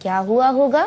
کیا ہوا ہوگا؟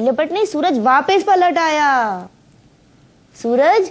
لپٹ نہیں, سورج واپس پلٹ آیا. سورج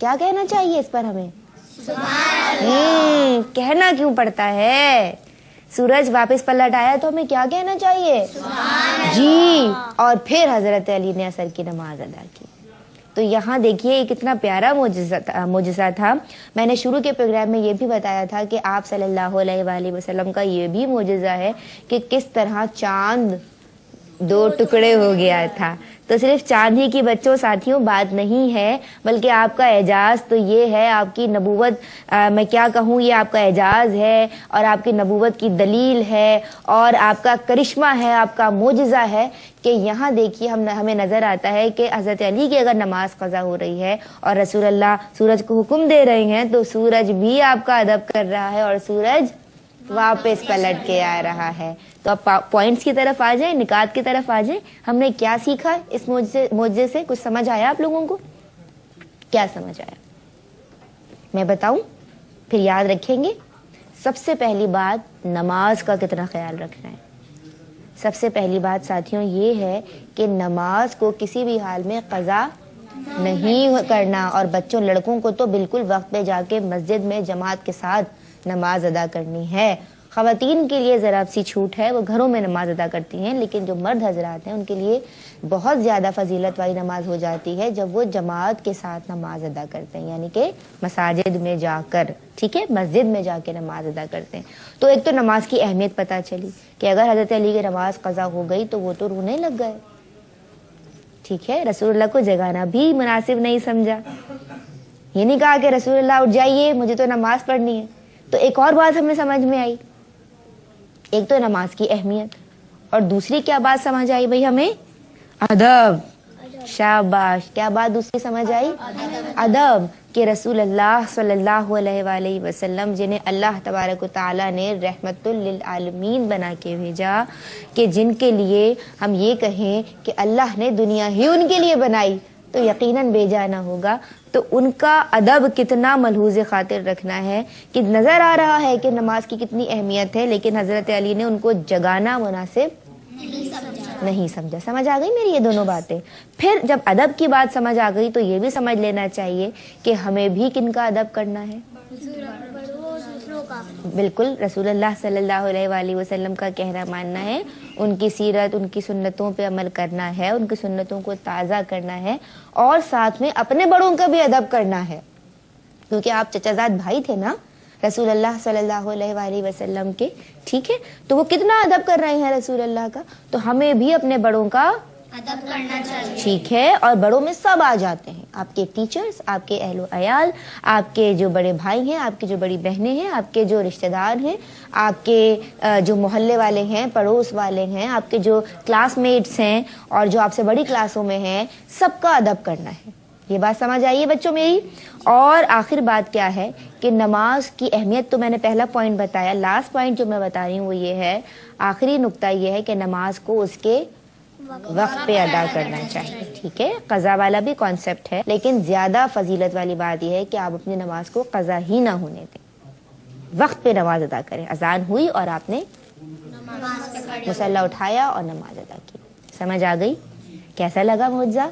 کیا کہنا چاہیے اس پر ہمیں؟ کہنا کیوں پڑتا ہے؟ سورج واپس پلٹ آیا تو ہمیں کیا کہنا چاہیے؟ جی. اور پھر حضرت علی نے عصر کی نماز ادا کی. تو یہاں دیکھیے یہ کتنا پیارا معجزہ تھا. میں نے شروع کے پروگرام میں یہ بھی بتایا تھا کہ آپ صلی اللہ علیہ وآلہ وسلم کا یہ بھی معجزہ ہے کہ کس طرح چاند 2 ٹکڑے ہو گیا تھا. تو صرف چاند ہی کی بچوں ساتھیوں بات نہیں ہے, بلکہ آپ کا اعجاز تو یہ ہے, آپ کی نبوت, میں کیا کہوں, یہ آپ کا اعجاز ہے اور آپ کی نبوت کی دلیل ہے اور آپ کا کرشمہ ہے, آپ کا معجزہ ہے کہ یہاں دیکھیے ہمیں نظر آتا ہے کہ حضرت علی کی اگر نماز قضا ہو رہی ہے اور رسول اللہ سورج کو حکم دے رہے ہیں تو سورج بھی آپ کا ادب کر رہا ہے اور سورج واپس پلٹ کے آ رہا ہے. تو اب پوائنٹس کی طرف آ جائیں, نکات کی طرف آ جائیں. ہم نے کیا سیکھا اس معجزے سے؟ کچھ سمجھ آیا آپ لوگوں کو؟ کیا سمجھ آیا میں بتاؤں, پھر یاد رکھیں گے. سب سے پہلی بات, نماز کا کتنا خیال رکھنا ہے. سب سے پہلی بات ساتھیوں یہ ہے کہ نماز کو کسی بھی حال میں قضا نہیں کرنا, اور بچوں لڑکوں کو تو بالکل وقت پہ جا کے مسجد میں جماعت کے ساتھ نماز ادا کرنی ہے. خواتین کے لیے ذرا سی چھوٹ ہے, وہ گھروں میں نماز ادا کرتی ہیں, لیکن جو مرد حضرات ہیں ان کے لیے بہت زیادہ فضیلت والی نماز ہو جاتی ہے جب وہ جماعت کے ساتھ نماز ادا کرتے ہیں, یعنی کہ مساجد میں جا کر, ٹھیک ہے, مسجد میں جا کے نماز ادا کرتے ہیں. تو ایک تو نماز کی اہمیت پتہ چلی کہ اگر حضرت علی کی نماز قضا ہو گئی تو وہ تو رونے لگ گئے, ٹھیک ہے. رسول اللہ کو جگانا بھی مناسب نہیں سمجھا, یہ نہیں کہا کہ رسول اللہ اٹھ جائیے مجھے تو نماز پڑھنی ہے. تو ایک اور بات ہمیں سمجھ میں آئی, ایک تو نماز کی اہمیت, اور دوسری کیا بات سمجھ آئی بھائی ہمیں؟ ادب. شاباش, کیا بات دوسری سمجھ آئی؟ ادب. کہ رسول اللہ صلی اللہ علیہ وآلہ وسلم جنہیں اللہ تبارک و تعالیٰ نے رحمت للعالمین بنا کے بھیجا, کہ جن کے لیے ہم یہ کہیں کہ اللہ نے دنیا ہی ان کے لیے بنائی تو یقیناً بے جانا ہوگا. تو ان کا ادب کتنا ملحوظ خاطر رکھنا ہے کہ نظر آ رہا ہے کہ نماز کی کتنی اہمیت ہے, لیکن حضرت علی نے ان کو جگانا مناسب نہیں سمجھا. سمجھ آ گئی میری یہ دونوں باتیں؟ پھر جب ادب کی بات سمجھ آ گئی تو یہ بھی سمجھ لینا چاہیے کہ ہمیں بھی کن کا ادب کرنا ہے. بالکل رسول اللہ صلی اللہ علیہ وآلہ وسلم کا کہنا ماننا ہے, ان کی سیرت, ان کی سنتوں پہ عمل کرنا ہے, ان کی سنتوں کو تازہ کرنا ہے, اور ساتھ میں اپنے بڑوں کا بھی ادب کرنا ہے, کیونکہ آپ چچا زاد بھائی تھے نا رسول اللہ صلی اللہ علیہ وآلہ وسلم کے, ٹھیک ہے. تو وہ کتنا ادب کر رہے ہیں رسول اللہ کا, تو ہمیں بھی اپنے بڑوں کا ادب کرنا چاہیے, ٹھیک ہے. اور بڑوں میں سب آ جاتے ہیں, آپ کے ٹیچرز, آپ کے اہل و عیال, آپ کے جو بڑے بھائی ہیں, آپ کی جو بڑی بہنیں ہیں, آپ کے جو رشتہ دار ہیں, آپ کے جو محلے والے ہیں, پڑوس والے ہیں, آپ کے جو کلاس میٹس ہیں اور جو آپ سے بڑی کلاسوں میں ہیں, سب کا ادب کرنا ہے. یہ بات سمجھ آئیے بچوں میری. اور آخر بات کیا ہے کہ نماز کی اہمیت تو میں نے پہلا پوائنٹ بتایا, لاسٹ پوائنٹ جو میں بتا رہی ہوں وہ یہ ہے, آخری نقطہ یہ ہے کہ نماز کو اس کے وقت پہ ادا کرنا چاہیے, ٹھیک ہے. قضا والا بھی کانسیپٹ ہے, لیکن زیادہ فضیلت والی بات یہ ہے کہ آپ اپنی نماز کو قضا ہی نہ ہونے دیں, وقت پہ نماز ادا کریں. اذان ہوئی اور آپ نے مصلی اٹھایا اور نماز ادا کی. سمجھ آ گئی؟ کیسا لگا معجزہ؟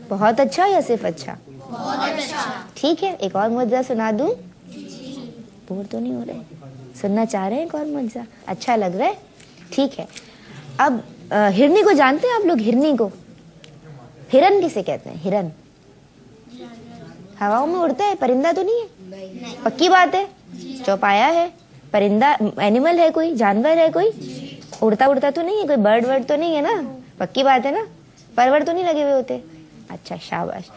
بہت اچھا یا صرف اچھا؟ ٹھیک ہے. ایک اور معجزہ سنا دوں؟ بور تو نہیں ہو رہے؟ سننا چاہ رہے ہیں ایک اور معجزہ؟ اچھا لگ رہا ہے؟ ٹھیک ہے. اب ہرنی کو جانتے ہیں آپ لوگ؟ ہرنی کو, ہرن کسے کہتے ہیں؟ ہرن ہواؤں میں اڑتا ہے, پرندہ تو نہیں ہے؟ پکی بات ہے, چوپایا ہے, پرندہ اینیمل ہے, کوئی جانور ہے, کوئی اڑتا تو نہیں ہے, کوئی برڈ ورڈ تو نہیں ہے نا, پکی بات ہے نا, پرور تو نہیں لگے ہوئے ہوتے. اچھا شاباش.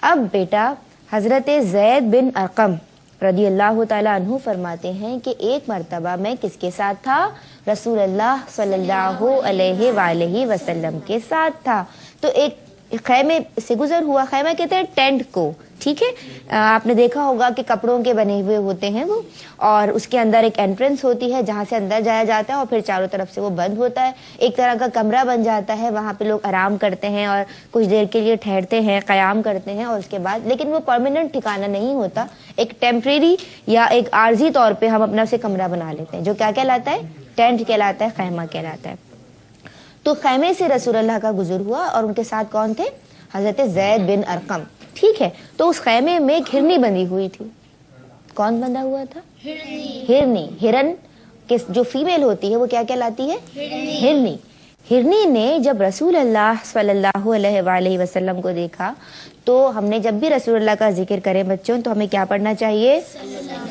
اب بیٹا حضرت زید بن ارقم رضی اللہ تعالیٰ عنہ فرماتے ہیں کہ ایک مرتبہ میں کس کے ساتھ تھا؟ رسول اللہ صلی اللہ علیہ وآلہ وسلم کے ساتھ تھا. تو ایک خیمے سے گزر ہوا, خیمہ کہتے ہیں ٹینٹ کو, ٹھیک ہے. آپ نے دیکھا ہوگا کہ کپڑوں کے بنے ہوئے ہوتے ہیں وہ, اور اس کے اندر ایک انٹرنس ہوتی ہے جہاں سے اندر جایا جاتا ہے اور پھر چاروں طرف سے وہ بند ہوتا ہے. ایک طرح کا کمرہ بن جاتا ہے, وہاں پہ لوگ آرام کرتے ہیں اور کچھ دیر کے لیے ٹھہرتے ہیں, قیام کرتے ہیں, اور اس کے بعد لیکن وہ پرماننٹ ٹھکانہ نہیں ہوتا, ایک ٹیمپریری یا ایک عارضی طور پہ ہم اپنا سے کمرہ بنا لیتے ہیں جو کیا کہلاتا ہے, ٹینٹ کہلاتا ہے, خیمہ کہلاتا ہے. تو خیمے سے رسول اللہ کا گزر ہوا اور ان کے ساتھ کون تھے, حضرت زید بن ارقم. ٹھیک ہے, تو اس خیمے میں ایک ہرنی بندھی ہوئی تھی. کون بندھا ہوا تھا؟ ہرنی. ہرن جو فیمیل ہوتی ہے وہ کیا کہلاتی ہے؟ ہرنی. ہرنی نے جب رسول اللہ صلی اللہ علیہ وآلہ وسلم کو دیکھا تو ہم نے جب بھی رسول اللہ کا ذکر کریں بچوں تو ہمیں کیا پڑھنا چاہیے؟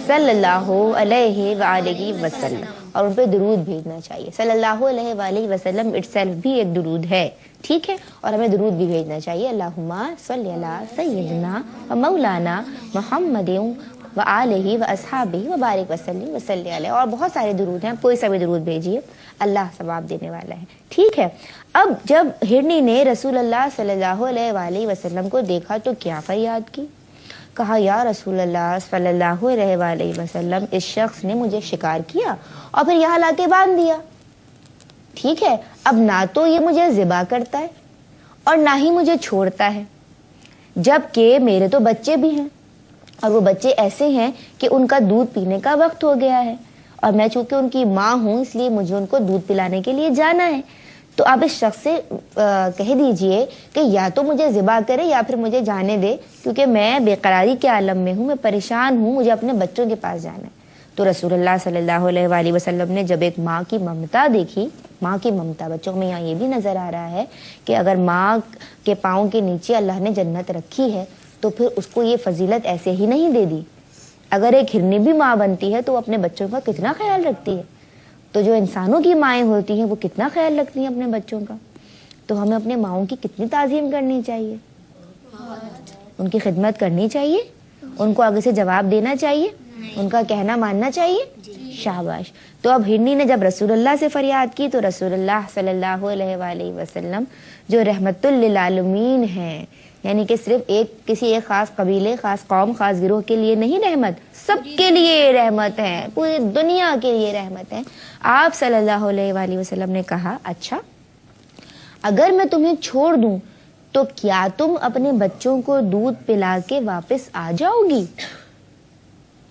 صلی اللہ علیہ وآلہ وسلم, اور ان پہ درود بھیجنا چاہیے. صلی اللہ علیہ وآلہ وسلم اٹ سیلف بھی ایک درود ہے. ٹھیک ہے, اور ہمیں درود بھی بھیجنا چاہیے. اللہم صلی علی سیدنا و مولانا محمد وآلہ واصحابہ وبارک وسلم وصلی علیہ, اور بہت سارے درود ہیں, کوئی سا بھی درود بھیجیے, اللہ ثواب دینے والا ہے. ٹھیک ہے, اب جب ہرنی نے رسول اللہ صلی اللہ علیہ وآلہ وسلم کو دیکھا تو کیا فریاد کی, کہا یا رسول اللہ صلی اللہ علیہ وآلہ وسلم, اس شخص نے مجھے شکار کیا اور پھر یہاں لا کے باندھ دیا. ٹھیک ہے, اب نہ تو یہ مجھے ذبح کرتا ہے اور نہ ہی مجھے چھوڑتا ہے, جبکہ میرے تو بچے بھی ہیں اور وہ بچے ایسے ہیں کہ ان کا دودھ پینے کا وقت ہو گیا ہے, اور میں چونکہ ان کی ماں ہوں اس لیے مجھے ان کو دودھ پلانے کے لیے جانا ہے. تو آپ اس شخص سے کہہ دیجئے کہ یا تو مجھے ذبح کرے یا پھر مجھے جانے دے, کیونکہ میں بے قراری کے عالم میں ہوں, میں پریشان ہوں, مجھے اپنے بچوں کے پاس جانا ہے. تو رسول اللہ صلی اللہ علیہ وآلہ وسلم نے جب ایک ماں کی ممتا دیکھی, ماں کی ممتا, بچوں میں یہاں یہ بھی نظر آ رہا ہے کہ اگر ماں کے پاؤں کے نیچے اللہ نے جنت رکھی ہے تو پھر اس کو یہ فضیلت ایسے ہی نہیں دے دی. اگر ایک ہرنی بھی ماں بنتی ہے تو وہ اپنے بچوں کا کتنا خیال رکھتی ہے, تو جو انسانوں کی مائیں ہوتی ہیں وہ کتنا خیال رکھتی ہیں اپنے بچوں کا. تو ہمیں اپنے ماؤں کی کتنی تعظیم کرنی چاہیے, ان کی خدمت کرنی چاہیے, ان کو آگے سے جواب دینا چاہیے, ان کا کہنا ماننا چاہیے. شاباش. تو اب ہرنی نے جب رسول اللہ سے فریاد کی تو رسول اللہ صلی اللہ علیہ وآلہ وسلم جو رحمت للعالمین ہیں, یعنی کہ صرف کسی ایک خاص قبیلے, خاص قوم, خاص گروہ کے لیے نہیں رحمت, سب کے لیے رحمت ہے, پوری دنیا کے لیے رحمت ہے. آپ صلی اللہ علیہ وآلہ وسلم نے کہا اچھا اگر میں تمہیں چھوڑ دوں تو کیا تم اپنے بچوں کو دودھ پلا کے واپس آ جاؤ گی؟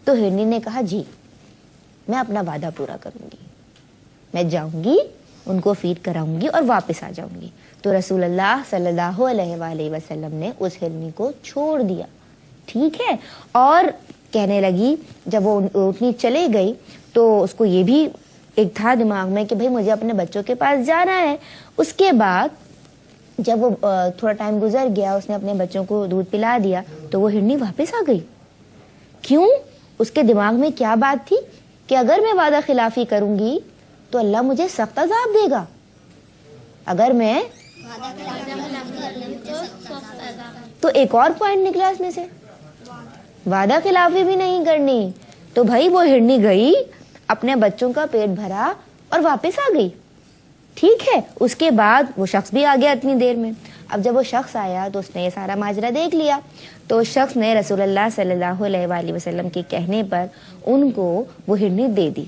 تو ہرنی نے کہا جی میں اپنا وعدہ پورا کروں گی, میں جاؤں گی, ان کو فیڈ کراؤں گی اور واپس آ جاؤں گی. تو رسول اللہ صلی اللہ علیہ وآلہ وسلم نے اس ہرنی کو چھوڑ دیا. ٹھیک ہے, اور کہنے لگی, جب وہ اٹھنی چلے گئی تو اس کو یہ بھی ایک تھا دماغ میں کہ بھئی مجھے اپنے بچوں کے پاس جانا ہے. اس کے بعد جب وہ تھوڑا ٹائم گزر گیا, اس نے اپنے بچوں کو دودھ پلا دیا تو وہ ہرنی واپس آ گئی. کیوں؟ اس کے دماغ میں کیا بات تھی کہ اگر میں وعدہ خلافی کروں گی تو اللہ مجھے سخت عذاب دے گا, اگر میں تو ایک اور پوائنٹ نکلا اس میں سے, وعدہ خلافی بھی نہیں کرنی. تو بھائی وہ ہرنی گئی, اپنے بچوں کا پیٹ بھرا اور واپس آ گئی. ٹھیک ہے, اس کے بعد وہ شخص بھی آ گیا اتنی دیر میں. اب جب وہ شخص آیا تو اس نے یہ سارا ماجرا دیکھ لیا, تو اس شخص نے رسول اللہ صلی اللہ علیہ وآلہ وسلم کے کہنے پر ان کو وہ ہرنی دے دی.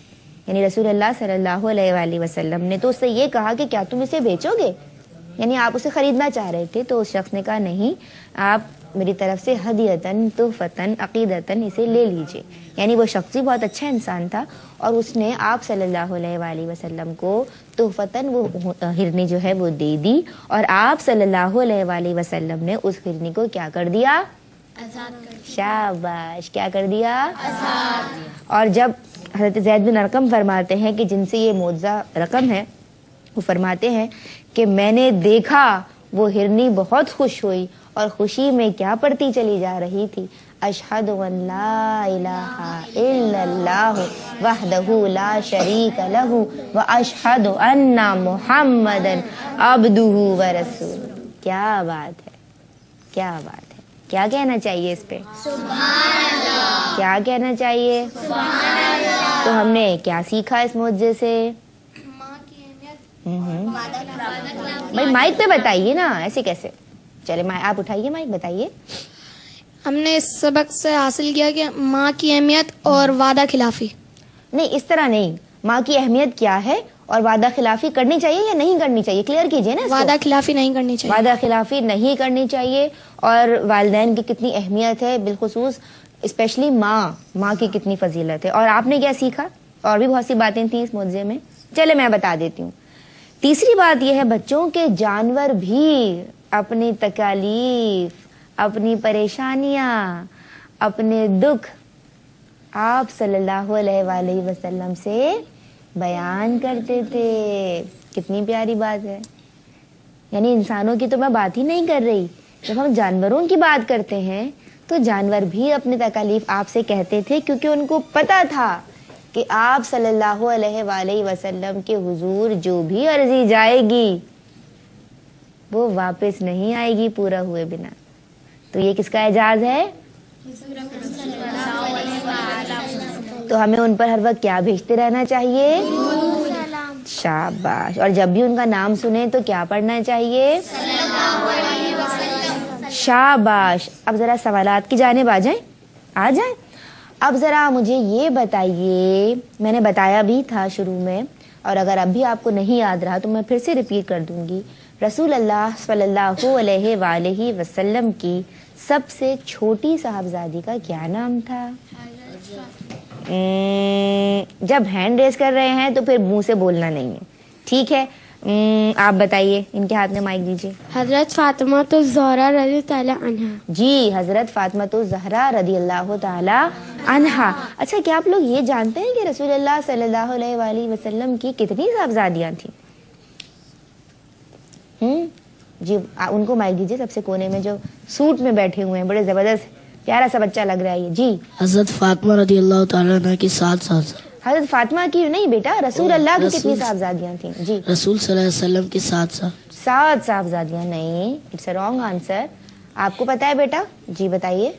یعنی رسول اللہ صلی اللہ علیہ وآلہ وسلم نے تو اس سے یہ کہا کہ کیا تم اسے بیچو گے, یعنی آپ اسے خریدنا چاہ رہے تھے. تو اس شخص نے کہا نہیں, آپ میری طرف سے ہدیتاً تحفتاً عقیدتاً اسے لے لیجئے. یعنی وہ شخص بھی بہت اچھا انسان تھا اور اس نے آپ صلی اللہ علیہ وآلہ وسلم کو تحفتاً وہ ہرنی جو ہے وہ دے دی, اور آپ صلی اللہ علیہ وآلہ وسلم نے اس ہرنی کو کیا کر دیا؟ شاباش, کیا کر دیا؟ اور جب حضرت زید بن ارقم فرماتے ہیں کہ جن سے یہ معجزہ رقم ہے, وہ فرماتے ہیں کہ میں نے دیکھا وہ ہرنی بہت خوش ہوئی اور خوشی میں کیا پڑھتی چلی جا رہی تھی, اشہد ان لا الہ الا اللہ وحدہ لا شریک لہ واشہد ان محمدا عبدہ ورسولہ. کیا بات ہے, کیا بات ہے, کیا کہنا چاہیے اس پہ؟ سبحان اللہ. کیا کہنا چاہیے؟ سبحان اللہ. تو ہم نے کیا سیکھا اس معجزے سے؟ بھائی مائک پہ بتائیے نا, ایسے کیسے؟ چلے آپ اٹھائیے مائک, بتائیے. ہم نے اس سبق سے حاصل کیا کہ ماں کی اہمیت اور وعدہ خلافی. نہیں، اس طرح نہیں. ماں کی اہمیت کیا ہے اور وعدہ خلافی کرنی چاہیے یا نہیں کرنی چاہیے؟ کلیئر کیجیے نا اس کو. وعدہ خلافی نہیں کرنی چاہیے. وعدہ خلافی نہیں کرنی چاہیے. اور والدین کی کتنی اہمیت ہے، بالخصوص اسپیشلی ماں کی کتنی فضیلت ہے. اور آپ نے کیا سیکھا؟ اور بھی بہت سی باتیں تھیں اس موضوع میں. چلے میں بتا دیتی ہوں. تیسری بات یہ ہے بچوں کے جانور بھی اپنی تکالیف، اپنی پریشانیاں، اپنے دکھ آپ صلی اللہ علیہ وآلہ وسلم سے بیان کرتے تھے. کتنی پیاری بات ہے. یعنی انسانوں کی تو میں بات ہی نہیں کر رہی، جب ہم جانوروں کی بات کرتے ہیں تو جانور بھی اپنی تکالیف آپ سے کہتے تھے، کیونکہ ان کو پتا تھا کہ آپ صلی اللہ علیہ وآلہ وسلم کے حضور جو بھی عرضی جائے گی وہ واپس نہیں آئے گی پورا ہوئے بنا. تو یہ کس کا اعجاز ہے؟ تو ہمیں ان پر ہر وقت کیا بھیجتے رہنا چاہیے؟ شاباش. اور جب بھی ان کا نام سنیں تو کیا پڑھنا چاہیے؟ شاباش. اب ذرا سوالات کی جانب آ جائیں. اب ذرا مجھے یہ بتائیے، میں نے بتایا بھی تھا شروع میں، اور اگر اب بھی آپ کو نہیں یاد رہا تو میں پھر سے ریپیٹ کر دوں گی. رسول اللہ صلی اللہ علیہ وآلہ وسلم کی سب سے چھوٹی صاحبزادی کا کیا نام تھا؟ جب ہینڈ ریز کر رہے ہیں تو پھر منہ سے بولنا نہیں ہے، ٹھیک ہے؟ آپ بتائیے، ان کے ہاتھ میں مائک دیجیے. حضرت فاطمہ الزہرا رضی اللہ عنہا. جی، حضرت فاطمہ الزہرا رضی اللہ تعالی عنہا. اچھا، کیا آپ لوگ یہ جانتے ہیں کہ رسول اللہ صلی اللہ علیہ وآلہ وسلم کی کتنی صاحبزادیاں تھیں؟ جی، ان کو مائک دیجیے، سب سے کونے میں جو سوٹ میں بیٹھے ہوئے ہیں، بڑے زبردست پیارا سا بچہ لگ رہا ہے یہ. جی، حضرت فاطمہ رضی اللہ تعالیٰ عنہ کی 7 صاحبزادیاں. حضرت فاطمہ کی نہیں بیٹا، رسول اللہ کی کتنی صاحبزادیاں تھیں؟ جی، رسول صلی اللہ علیہ وسلم کی 7 صاحبزادیاں نہیں، اٹس اے رانگ آنسر. آپ کو پتا ہے بیٹا؟ جی بتائیے.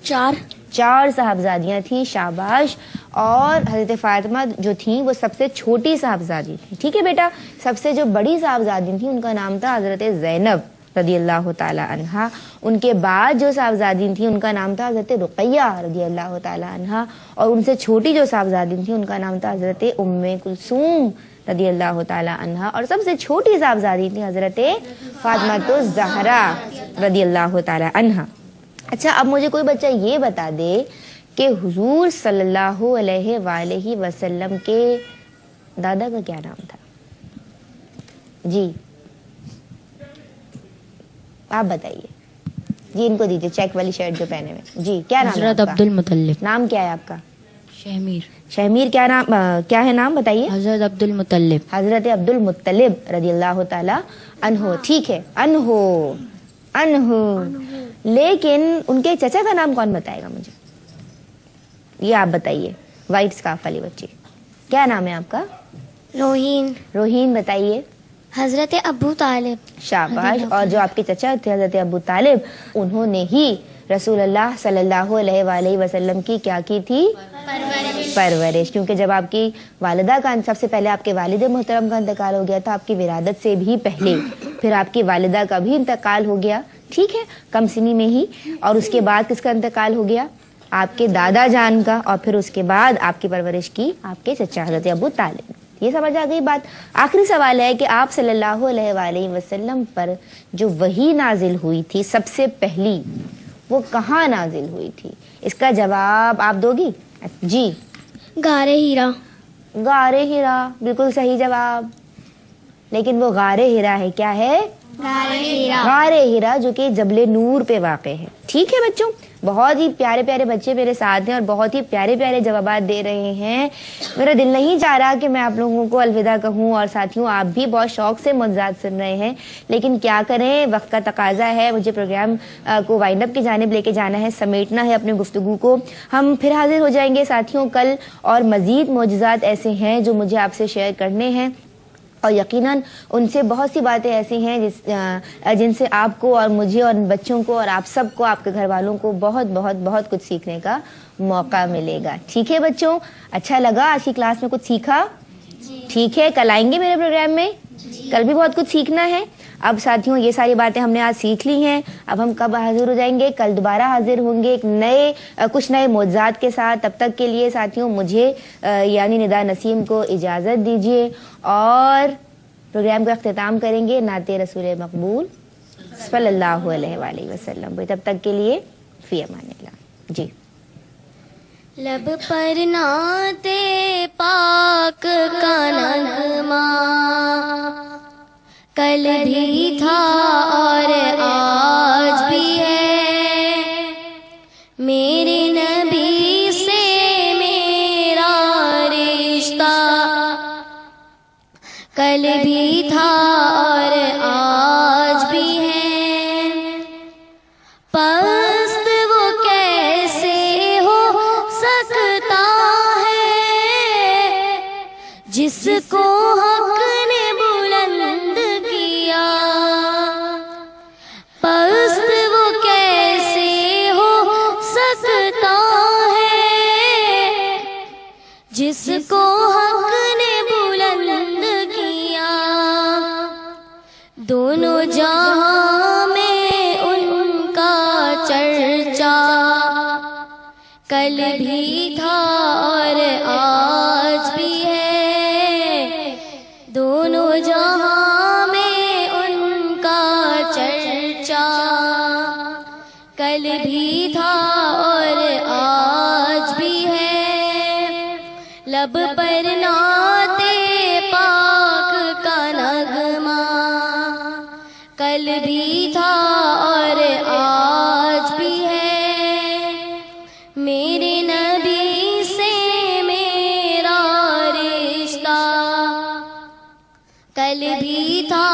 4 صاحبزادیاں تھیں. شاباش. اور حضرت فاطمہ جو تھیں وہ سب سے چھوٹی صاحبزادی تھی، ٹھیک ہے بیٹا؟ سب سے جو بڑی صاحبزادی تھی ان کا نام تھا حضرت زینب رضی اللہ تعالی عنہا. ان کے بعد جو صاحبزادی تھیں ان کا نام تھا حضرت رقیہ رضی اللہ تعالی عنہا. اور ان سے چھوٹی جو صاحبزادی تھیں ان کا نام تھا حضرت ام کلثوم رضی اللہ تعالی عنہا. اور سب سے چھوٹی صاحبزادی تھی حضرت فاطمہ الزہرا رضی اللہ تعالی عنہا. اچھا، اب مجھے کوئی بچہ یہ بتا دے کہ حضور صلی اللہ علیہ وآلہ وسلم کے دادا کا کیا نام تھا؟ جی آپ بتائیے. جی ان کو دیجیے چیک والی شرٹ جو پہنے ہوئے. جی کیا نام ہے حضرت آپ کا؟ عبد المطلب. نام کیا ہے آپ کا؟ شہمیر. کیا نام، کیا ہے نام بتائیے؟ حضرت عبد المطلب. حضرت عبد المطلب رضی اللہ تعالی عنہ. ٹھیک ہے، انہو. لیکن ان کے چچا کا نام کون بتائے گا مجھے؟ یہ آپ بتائیے. وائٹ اسکارف والی بچی، کیا نام ہے آپ کا؟ روہین. بتائیے. حضرت ابو طالب. شاباش. اور جو آپ کے چچا تھے حضرت ابو طالب، انہوں نے ہی رسول اللہ صلی اللہ علیہ وآلہ وسلم کی کیا کی تھی؟ پرورش. کیونکہ جب آپ کی والدہ کا، سب سے پہلے آپ کے والد محترم کا انتقال ہو گیا تھا، آپ کی ولادت سے بھی پہلے، پھر آپ کی والدہ کا بھی انتقال ہو گیا، ٹھیک ہے، کم سنی میں ہی. اور اس کے بعد کس کا انتقال ہو گیا؟ آپ کے دادا جان کا. اور پھر اس کے بعد آپ کی پرورش کی آپ کے چچا حضرت ابو طالب. یہ سمجھ آ گئی بات؟ آخری سوال ہے کہ آپ صلی اللہ علیہ وآلہ وسلم پر جو وحی نازل ہوئی تھی سب سے پہلی، وہ کہاں نازل ہوئی تھی؟ اس کا جواب آپ دو گی؟ جی، غار ہیرا. غار ہیرا بالکل صحیح جواب. لیکن وہ غار ہیرا ہے، کیا ہے؟ غار ہیرا، جو کہ جبل نور پہ واقع ہے. ٹھیک ہے بچوں، بہت ہی پیارے پیارے بچے میرے ساتھ ہیں اور بہت ہی پیارے پیارے جوابات دے رہے ہیں. میرا دل نہیں چاہ رہا کہ میں آپ لوگوں کو الوداع کہوں. اور ساتھیوں، آپ بھی بہت شوق سے موضوعات سن رہے ہیں، لیکن کیا کریں، وقت کا تقاضا ہے. مجھے پروگرام کو وائنڈ اپ کی جانب لے کے جانا ہے، سمیٹنا ہے اپنے گفتگو کو. ہم پھر حاضر ہو جائیں گے ساتھیوں کل، اور مزید معجزات ایسے ہیں جو مجھے آپ سے شیئر کرنے ہیں. اور یقیناً ان سے بہت سی باتیں ایسی ہیں جن سے آپ کو اور مجھے اور بچوں کو اور آپ سب کو، آپ کے گھر والوں کو بہت بہت بہت کچھ سیکھنے کا موقع ملے گا. ٹھیک ہے بچوں، اچھا لگا آج کی کلاس میں کچھ سیکھا؟ ٹھیک ہے، کل آئیں گے میرے پروگرام میں. کل بھی بہت کچھ سیکھنا ہے. اب ساتھیوں یہ ساری باتیں ہم نے آج سیکھ لی ہیں. اب ہم کب حاضر ہو جائیں گے؟ کل دوبارہ حاضر ہوں گے ایک کچھ نئے معجزات کے ساتھ. تب تک کے لیے ساتھیوں مجھے یعنی ندا نسیم کو اجازت دیجیے اور پروگرام کا اختتام کریں گے نعت رسول مقبول صلی اللہ علیہ وآلہ وسلم. تب تک کے لیے فی امان اللہ. جی لب پر نعت پاک کا نغمہ کل بھی تھا اور آج بھی ہے، میرے نبی سے میرا رشتہ کل بھی تھا اور آج بھی ہے. پست وہ کیسے ہو سکتا ہے جس کو حق نے بلند کیا، پست وہ کیسے ہو سکتا ہے جس کو حق نے بلند کیا. دونوں جہاں میں ان کا چرچا کل بھی تھا اور آج بھی ہے، دونوں جہاں میں ان کا چرچا کل بھی تھا اور آج بھی ہے. لب پر نعت پاک کا نغمہ کل بھی تھا اور آج بھی ہے، میرے نبی سے میرا رشتہ کل بھی تھا